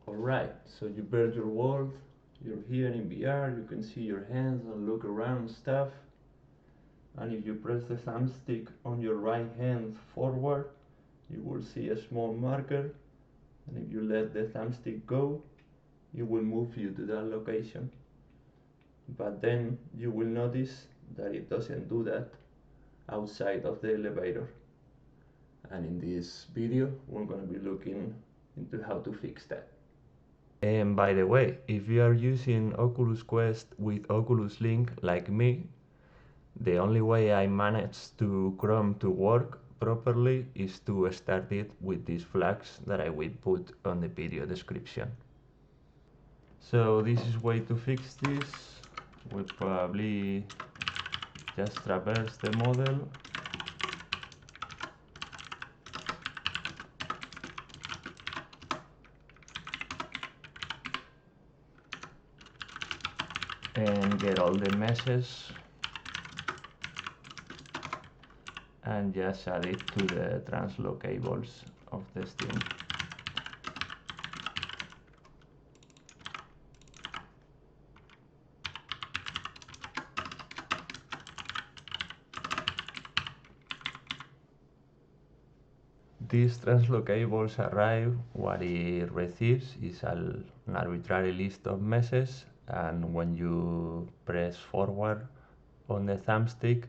Alright, so you build your world, you're here in VR, you can see your hands and look around and stuff. And if you press the thumbstick on your right hand forward, you will see a small marker, and if you let the thumbstick go, it will move you to that location. But then you will notice that it doesn't do that outside of the elevator. And in this video, we're going to be looking into how to fix that. And by the way, if you are using Oculus Quest with Oculus Link like me, the only way I managed to Chrome to work properly is to start it with these flags that I will put on the video description. So this is way to fix this. We'll probably just traverse the model. And get all the meshes and just add it to the translocables of the steam. These translocables arrive, what it receives is an arbitrary list of meshes, and when you press forward on the thumbstick,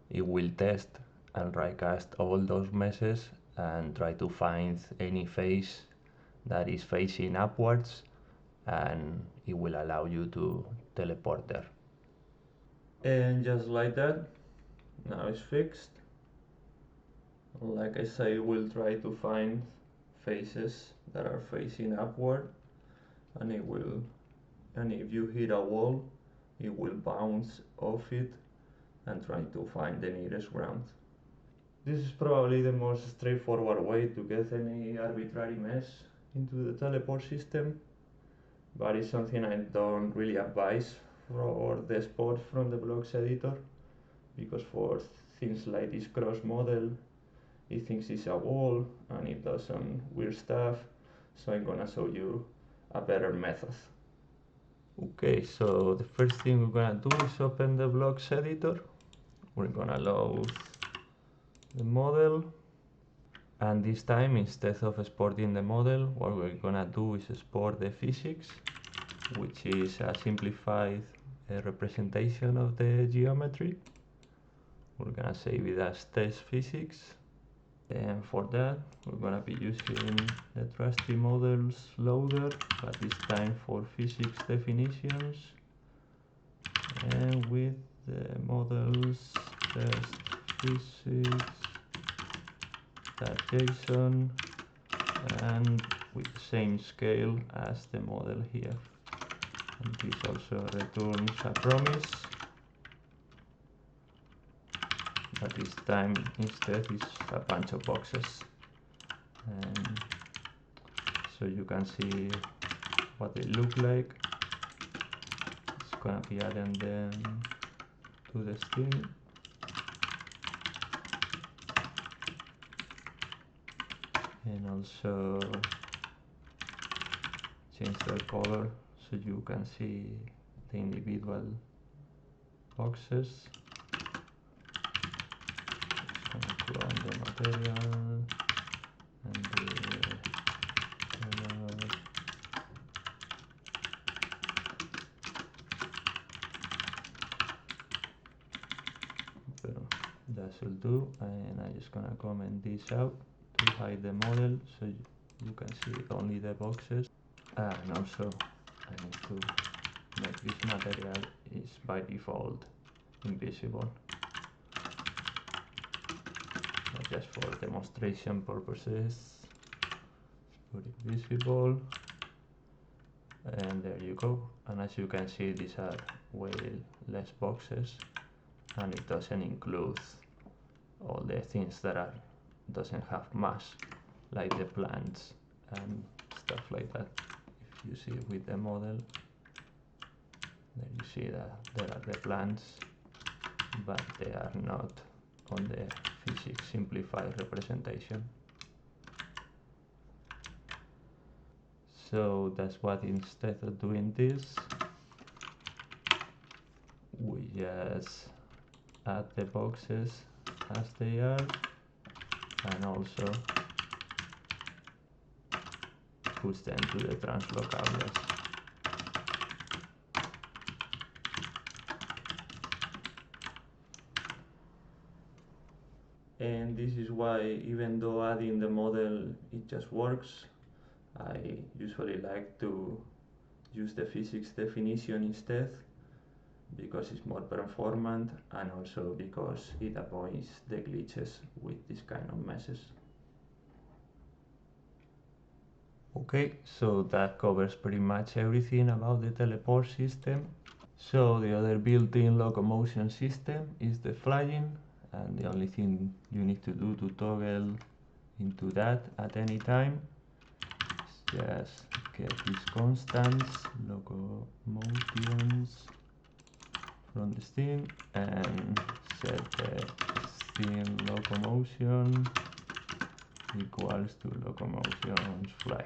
it will test and recast all those meshes and try to find any face that is facing upwards, and it will allow you to teleport there. And just like that, now it's fixed. Like I say, we'll try to find faces that are facing upward, and if you hit a wall, it will bounce off it and try to find the nearest ground. This is probably the most straightforward way to get any arbitrary mesh into the teleport system, but it's something I don't really advise for the spot from the blocks editor, because for things like this cross model, it thinks it's a wall and it does some weird stuff, so I'm gonna show you a better method. Okay, so the first thing we're gonna do is open the blocks editor. We're gonna load the model, and this time, instead of exporting the model, what we're gonna do is export the physics, which is a simplified representation of the geometry. We're gonna save it as test physics. And for that, we're going to be using the trusty models loader, but this time for physics definitions, and with the models test physics.json, and with the same scale as the model here. And this also returns a promise, but this time instead is a bunch of boxes, and so you can see what they look like. It's gonna be adding them to the steam, and also change their color so you can see the individual boxes. Clone the material and the color. That should do, and I'm just gonna comment this out to hide the model so you can see only the boxes. And also I need to make this material is by default invisible. Just for demonstration purposes, put it visible, and there you go. And as you can see, these are way less boxes, and it doesn't include all the things that doesn't have mass, like the plants and stuff like that. If you see with the model, there you see that there are the plants, but they are not on the physics simplified representation. So that's what, instead of doing this, we just add the boxes as they are, and also push them to the translocables. And this is why, even though adding the model it just works, I usually like to use the physics definition instead, because it's more performant, and also because it avoids the glitches with this kind of meshes. Okay, so that covers pretty much everything about the teleport system. So the other built-in locomotion system is the flying, and the only thing you need to do to toggle into that at any time is just get these constants, locomotions, from the steam, and set the steam locomotion equals to locomotions fly.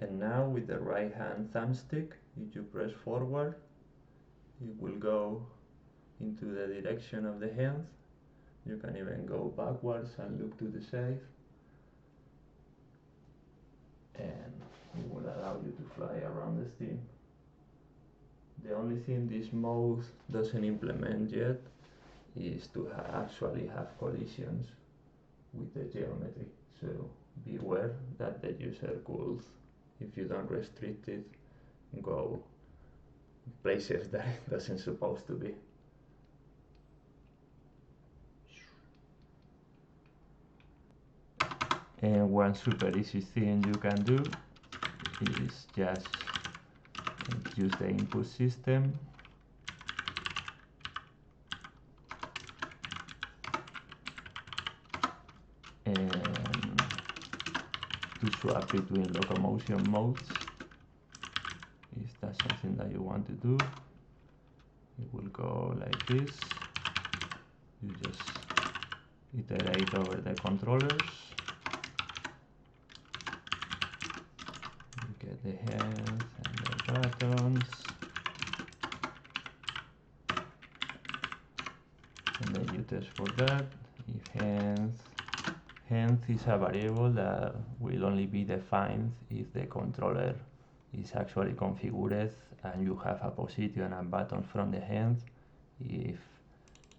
And now with the right hand thumbstick, if you press forward, it will go into the direction of the hand. You can even go backwards and look to the side, and it will allow you to fly around the steam. The only thing this mode doesn't implement yet is to actually have collisions with the geometry. So beware that the user could, if you don't restrict it, go places that it doesn't supposed to be. And one super easy thing you can do is just use the input system and to swap between locomotion modes. If that's something that you want to do, it will go like this. You just iterate over the controllers. You get the hands and the buttons, and then you test for that. If hands is a variable that will only be defined if the controller is actually configured and you have a position and button from the hand. If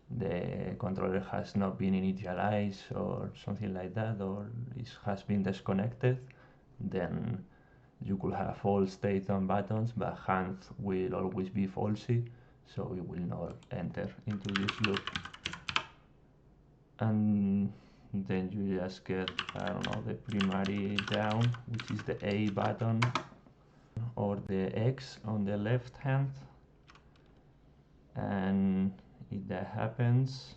the controller has not been initialized or something like that, or it has been disconnected, then you could have all state on buttons, but hand will always be falsy, so it will not enter into this loop. And then you just get, I don't know, the primary down, which is the A button, or the X on the left hand, and if that happens,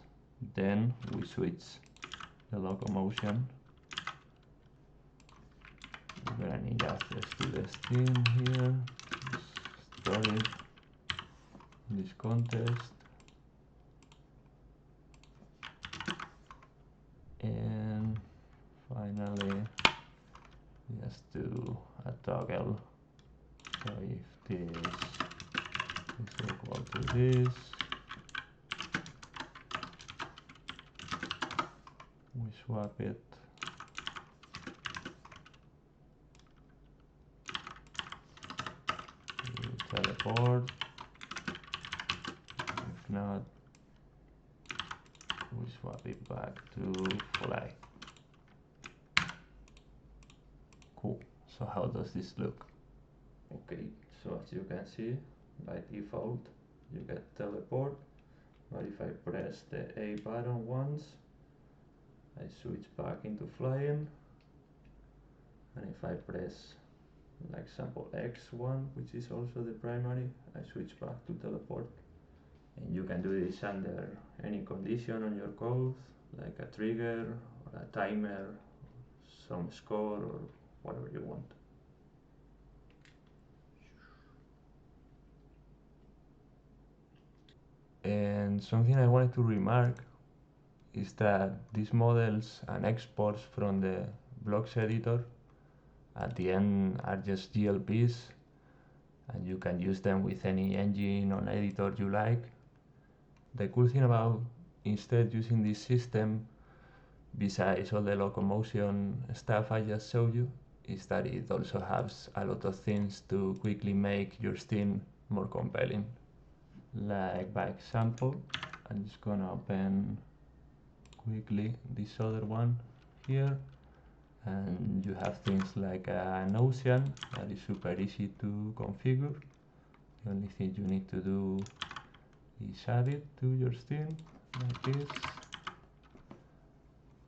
then we switch the locomotion. We're gonna need access to the steam here, store it in this contest, and finally just do a toggle. So if this is equal to this, we swap it. We teleport. If not, we swap it back to fly. Cool. So how does this look? Okay, so as you can see, by default you get teleport, but if I press the A button once, I switch back into flying, and if I press, like example, X1, which is also the primary, I switch back to teleport. And you can do this under any condition on your code, like a trigger or a timer, some score, or whatever you want. And something I wanted to remark is that these models and exports from the blocks editor At the end are just GLPs, and you can use them with any engine or editor you like. The cool thing about instead using this system, besides all the locomotion stuff I just showed you, is that it also has a lot of things to quickly make your scene more compelling. Like by example, I'm just gonna open quickly this other one here, and you have things like an ocean that is super easy to configure. The only thing you need to do is add it to your scene like this,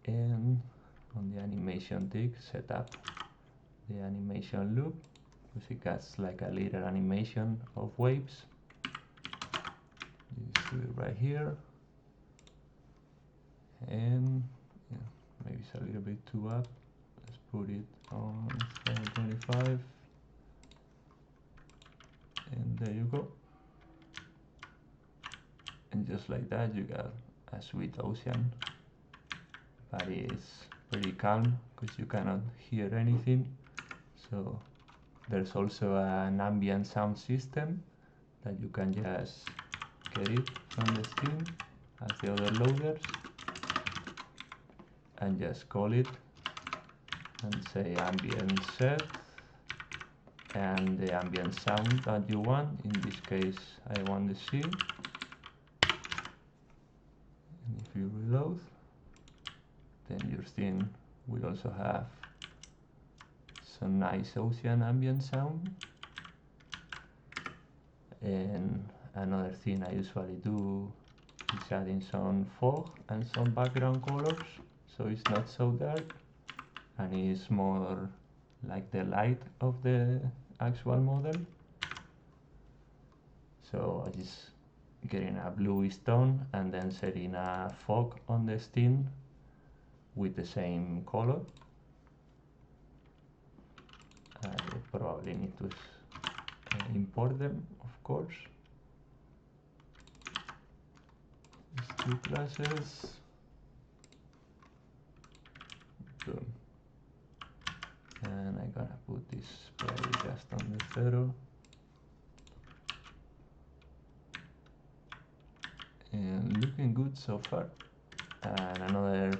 and on the animation tick set up the animation loop, because it gets like a little animation of waves. Just do it right here, and yeah, maybe it's a little bit too up. Let's put it on 725, and there you go. And just like that, you got a sweet ocean, but it's pretty calm because you cannot hear anything. So there's also an ambient sound system that you can just get it from the Steam as the other loaders, and just call it and say ambient set, and the ambient sound that you want. In this case I want the C, and if you reload, then your scene will also have some nice ocean ambient sound. And another thing I usually do is adding some fog and some background colors, so it's not so dark and it's more like the light of the actual model. So I just getting a bluish tone and then setting a fog on the scene with the same color. I probably need to import them, of course. These two classes. Boom. And I'm gonna put this probably just on the 0. And looking good so far. And another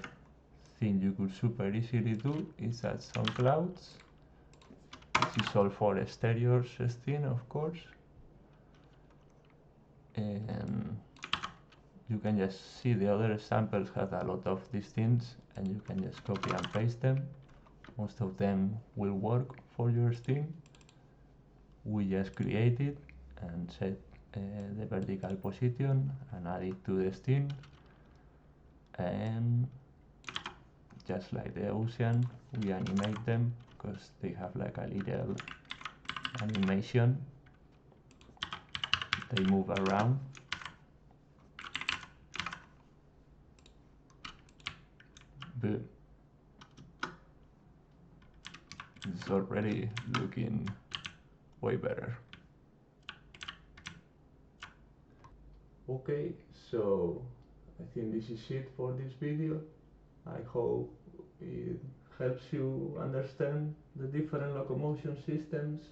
thing you could super easily do is add some clouds. This is all for exteriors scene, of course. And you can just see the other samples have a lot of these things, and you can just copy and paste them. Most of them will work for your scene. We just create it and set the vertical position and add it to the scene, and just like the ocean, we animate them because they have like a little animation. They move around. But it's already looking way better. Okay, so I think this is it for this video. I hope it helps you understand the different locomotion systems,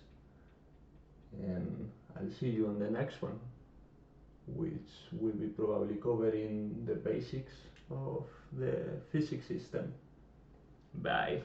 and I'll see you on the next one, which will be probably covering the basics of the physics system. Bye.